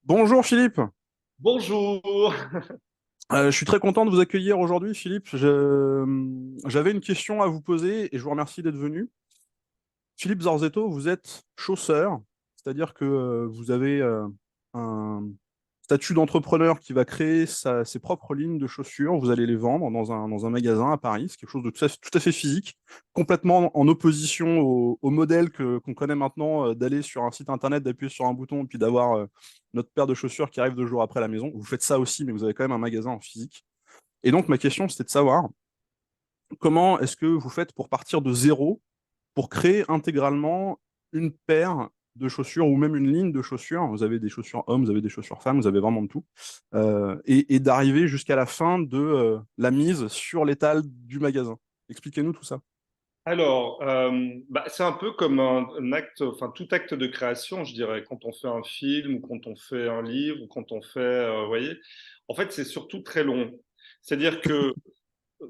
Bonjour Philippe. Bonjour. Je suis très content de vous accueillir aujourd'hui Philippe. J'avais une question à vous poser et je vous remercie d'être venu. Philippe Zorzetto, vous êtes chausseur, c'est-à-dire que vous avez un statut d'entrepreneur qui va créer ses propres lignes de chaussures. Vous allez les vendre dans un magasin à Paris. C'est quelque chose de tout à fait physique, complètement en opposition au modèle qu'on connaît maintenant d'aller sur un site internet, d'appuyer sur un bouton et puis d'avoir notre paire de chaussures qui arrive 2 jours après à la maison. Vous faites ça aussi, mais vous avez quand même un magasin en physique. Et donc ma question, c'était de savoir comment est-ce que vous faites pour partir de zéro pour créer intégralement une paire de chaussures ou même une ligne de chaussures. Vous avez des chaussures hommes, vous avez des chaussures femmes, vous avez vraiment de tout. Et d'arriver jusqu'à la fin de la mise sur l'étal du magasin. Expliquez-nous tout ça. Alors, c'est un peu comme un acte, enfin tout acte de création, je dirais, quand on fait un film ou quand on fait un livre ou quand on fait, vous voyez, en fait, c'est surtout très long. C'est-à-dire que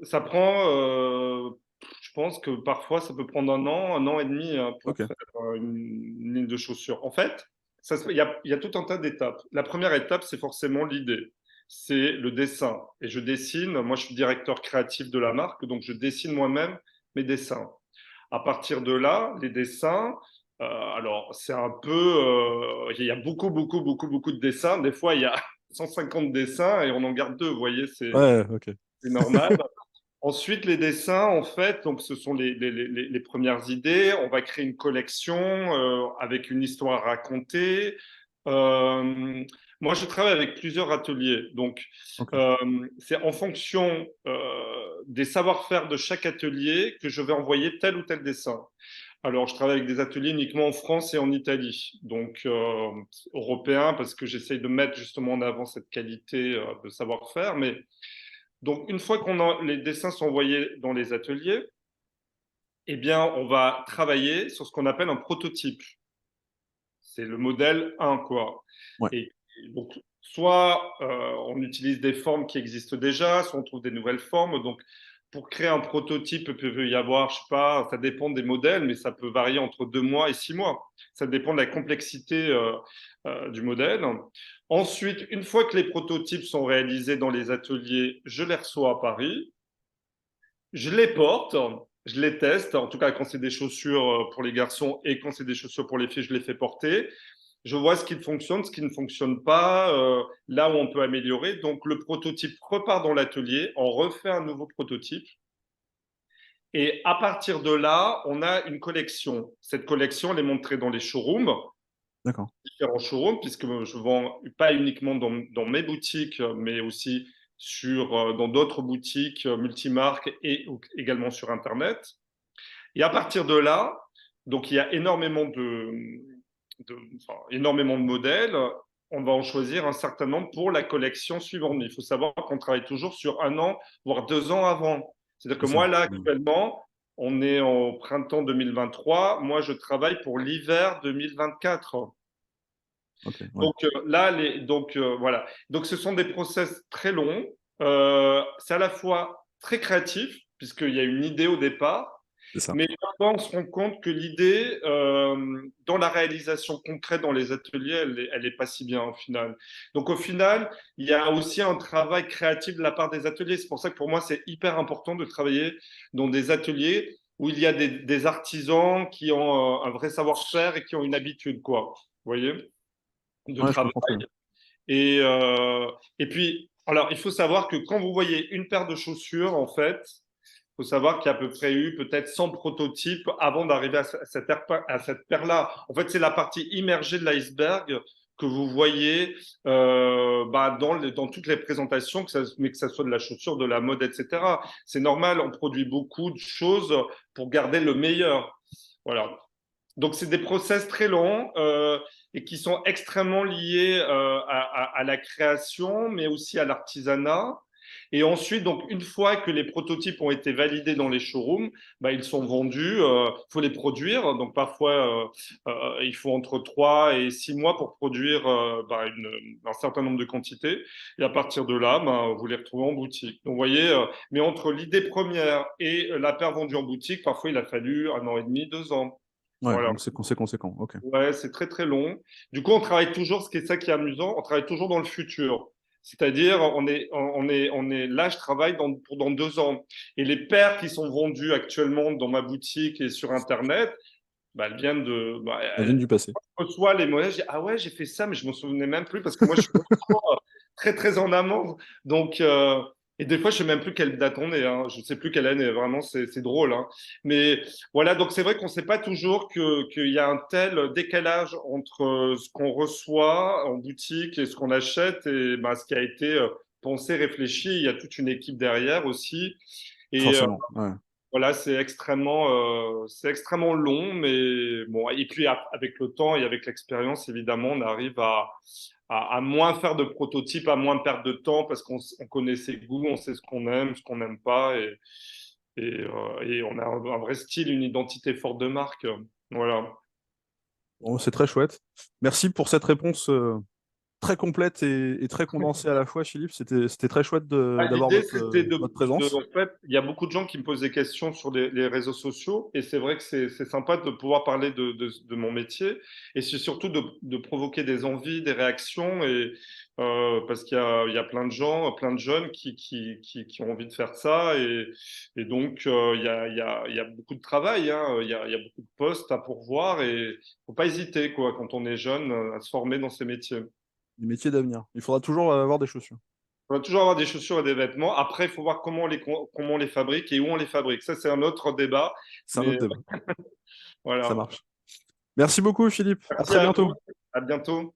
ça prend, je pense que parfois ça peut prendre un an et demi hein, pour Ok, faire une ligne de chaussures. En fait, il y a tout un tas d'étapes. La première étape, c'est forcément l'idée. C'est le dessin. Et je dessine, moi je suis directeur créatif de la marque, donc je dessine moi-même mes dessins. À partir de là, les dessins, alors c'est un peu, il y a beaucoup de dessins. Des fois, il y a 150 dessins et on en garde deux, vous voyez, ouais, ok. c'est normal. Ensuite, les dessins, en fait, donc ce sont les premières idées. On va créer une collection avec une histoire racontée. Moi, je travaille avec plusieurs ateliers. Donc, Ok. euh, c'est en fonction des savoir-faire de chaque atelier que je vais envoyer tel ou tel dessin. Alors, je travaille avec des ateliers uniquement en France et en Italie, donc européens, parce que j'essaye de mettre justement en avant cette qualité de savoir-faire. Mais donc, une fois les dessins sont envoyés dans les ateliers, eh bien, on va travailler sur ce qu'on appelle un prototype. C'est le modèle 1, quoi. Ouais. Et donc, soit on utilise des formes qui existent déjà, soit on trouve des nouvelles formes. Donc, pour créer un prototype, il peut y avoir, je sais pas, ça dépend des modèles, mais ça peut varier entre 2 mois et 6 mois. Ça dépend de la complexité du modèle. Ensuite, une fois que les prototypes sont réalisés dans les ateliers, je les reçois à Paris. Je les porte, je les teste. En tout cas, quand c'est des chaussures pour les garçons et quand c'est des chaussures pour les filles, je les fais porter. Je vois ce qui fonctionne, ce qui ne fonctionne pas, là où on peut améliorer. Donc, le prototype repart dans l'atelier, on refait un nouveau prototype. Et à partir de là, on a une collection. Cette collection, elle est montrée dans les showrooms, D'accord. différents showrooms, puisque je vends pas uniquement dans mes boutiques, mais aussi dans d'autres boutiques multimarques et également sur Internet. Et à partir de là, donc il y a énormément de modèles. On va en choisir un certain nombre pour la collection suivante. Il faut savoir qu'on travaille toujours sur 1 an, voire 2 ans avant. C'est-à-dire que C'est ça. moi, là, Mm. actuellement, on est au printemps 2023. Moi, je travaille pour l'hiver 2024. Ok, ouais. Donc voilà. Donc ce sont des process très longs. C'est à la fois très créatif puisqu'il y a une idée au départ, C'est ça. mais parfois on se rend compte que l'idée dans la réalisation concrète dans les ateliers, elle est pas si bien au final. Donc au final, il y a aussi un travail créatif de la part des ateliers. C'est pour ça que pour moi c'est hyper important de travailler dans des ateliers où il y a des artisans qui ont un vrai savoir-faire et qui ont une habitude, quoi. Vous voyez? De Ouais, je travail. comprends très bien. Et, euh, et puis, alors, il faut savoir que quand vous voyez une paire de chaussures, en fait, il faut savoir qu'il y a à peu près eu peut-être 100 prototypes avant d'arriver à cette paire-là. En fait, c'est la partie immergée de l'iceberg que vous voyez dans toutes les présentations, mais que ça soit de la chaussure, de la mode, etc. C'est normal, on produit beaucoup de choses pour garder le meilleur. Voilà. Donc, c'est des process très longs et qui sont extrêmement liés à la création, mais aussi à l'artisanat. Et ensuite, donc, une fois que les prototypes ont été validés dans les showrooms, bah, ils sont vendus. Il faut les produire. Donc, parfois, il faut entre 3 et 6 mois pour produire un certain nombre de quantités. Et à partir de là, bah, vous les retrouvez en boutique. Donc, vous voyez, mais entre l'idée première et la paire vendue en boutique, parfois, il a fallu 1 an et demi, 2 ans. Ouais, Voilà. donc c'est conséquent. Ok. Ouais, c'est très très long. Du coup, on travaille toujours, ce qui est ça qui est amusant, on travaille toujours dans le futur. C'est-à-dire, là, je travaille pour dans 2 ans. Et les paires qui sont vendues actuellement dans ma boutique et sur Internet, bah, elles viennent Elles viennent du passé. reçois les modèles, je dis, ah ouais, j'ai fait ça, mais je me souvenais même plus parce que moi, je suis toujours très, très en amont. Donc, et des fois, je sais même plus quelle date on est, hein. Je sais plus quelle année. Vraiment, c'est drôle, hein. Mais voilà, donc c'est vrai qu'on sait pas toujours qu'il y a un tel décalage entre ce qu'on reçoit en boutique et ce qu'on achète et bah, ce qui a été pensé, réfléchi. Il y a toute une équipe derrière aussi. Et Forcément. Ouais. voilà, c'est extrêmement long, mais bon. Et puis avec le temps et avec l'expérience, évidemment, on arrive à moins faire de prototypes, à moins perdre de temps parce qu'on connaît ses goûts, on sait ce qu'on n'aime pas, et on a un vrai style, une identité forte de marque. Voilà. Bon, c'est très chouette. Merci pour cette réponse très complète et très condensée à la fois, Philippe. C'était très chouette d'avoir L'idée, c'était votre présence. en fait, il y a beaucoup de gens qui me posent des questions sur les réseaux sociaux, et c'est vrai que c'est sympa de pouvoir parler de mon métier, et c'est surtout de provoquer des envies, des réactions, et parce qu'il y a plein de gens, plein de jeunes qui ont envie de faire ça, et donc il y a beaucoup de travail, hein, il y a beaucoup de postes à pourvoir, et faut pas hésiter, quoi, quand on est jeune, à se former dans ces métiers. Les métiers d'avenir. Il faudra toujours avoir des chaussures. On va toujours avoir des chaussures et des vêtements. Après, il faut voir comment on les fabrique et où on les fabrique. Ça, c'est un autre débat. C'est un autre Mais débat. Ça voilà. marche. Merci beaucoup, Philippe. À Merci très à vous. bientôt. À bientôt.